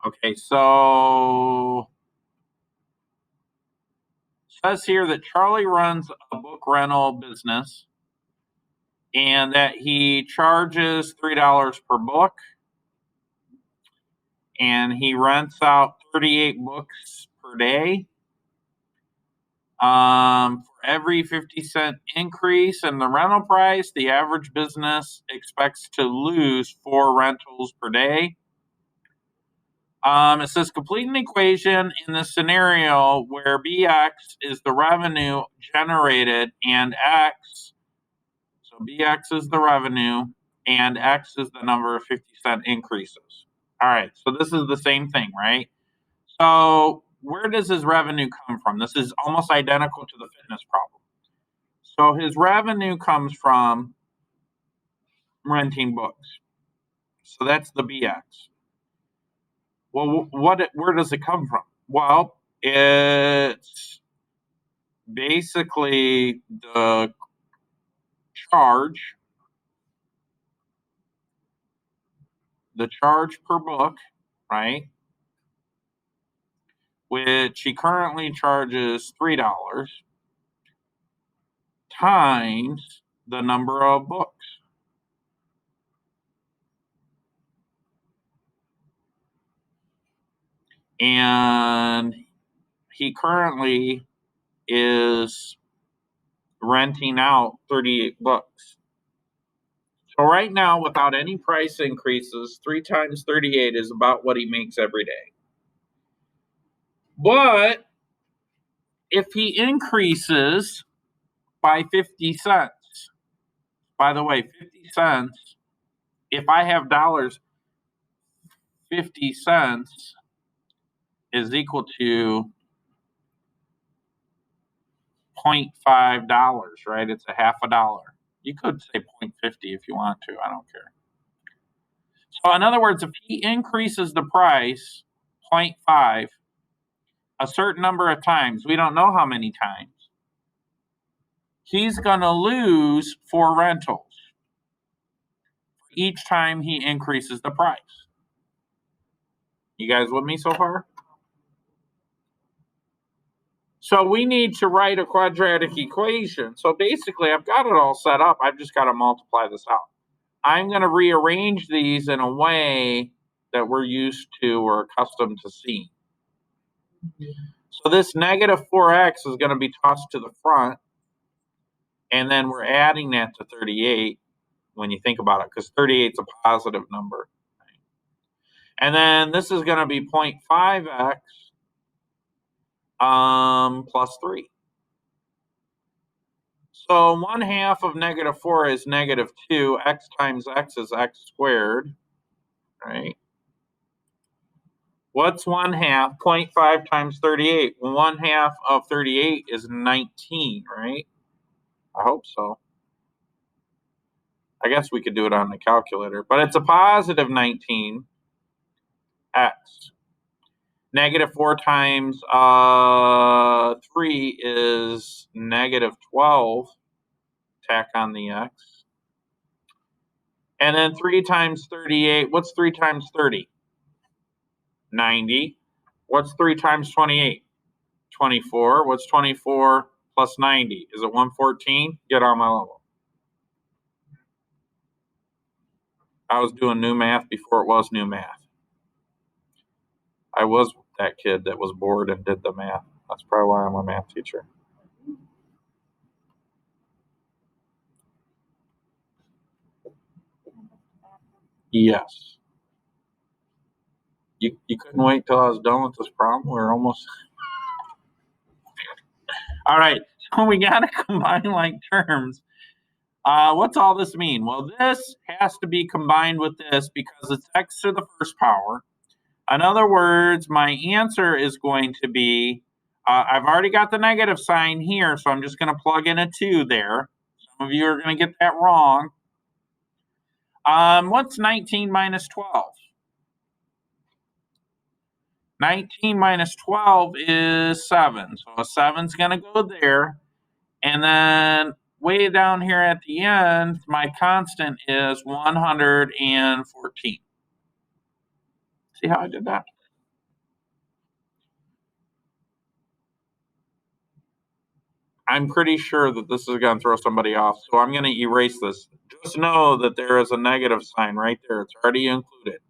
Okay, so it says here that Charlie runs a book rental business and that he charges $3 per book and he rents out 38 books per day. For every 50-cent increase in the rental price, the average business expects to lose 4 rentals per day. It says complete an equation in the scenario where BX is the revenue generated and X, so BX is the revenue and X is the number of 50-cent increases. All right, so this is the same thing, right? So where does his revenue come from? This is almost identical to the fitness problem. So his revenue comes from renting books. So that's the BX. Well, where does it come from? Well, it's basically the charge per book, right? Which he currently charges $3 times the number of books. And he currently is renting out 38 books. So right now, without any price increases, 3 times 38 is about what he makes every day. But if he increases by 50 cents, by the way, 50 cents, if I have dollars, 50 cents is equal to $0.5, right? It's a half a dollar. You could say 0.50 if you want to. I don't care. So in other words, if he increases the price 0.5 a certain number of times, we don't know how many times, he's going to lose 4 rentals each time he increases the price. You guys with me so far? So we need to write a quadratic equation. So basically, I've got it all set up. I've just got to multiply this out. I'm going to rearrange these in a way that we're used to or accustomed to seeing. So this negative 4x is going to be tossed to the front. And then we're adding that to 38 when you think about it, because 38 is a positive number. And then this is going to be 0.5x plus 3. So 1/2 of negative 4 is negative 2. X times x is x squared, right? What's 1/2? 0.5 times 38. 1/2 of 38 is 19, right? I hope so. I guess we could do it on the calculator, but it's a positive 19x. Negative 4 times 3 is negative 12. Tack on the x. And then 3 times 38. What's 3 times 30? 90. What's 3 times 28? 24. What's 24 plus 90? Is it 114? Get on my level. I was doing new math before it was new math. I was that kid that was bored and did the math. That's probably why I'm a math teacher. Yes. You couldn't wait till I was done with this problem? We're almost... All right, so we got to combine like terms. What's all this mean? Well, this has to be combined with this because it's x to the first power. In other words, my answer is going to be, I've already got the negative sign here, so I'm just going to plug in a 2 there. Some of you are going to get that wrong. What's 19 minus 12? 19 minus 12 is 7. So a 7's going to go there. And then way down here at the end, my constant is 114. See how I did that? I'm pretty sure that this is going to throw somebody off, so I'm going to erase this. Just know that there is a negative sign right there. It's already included.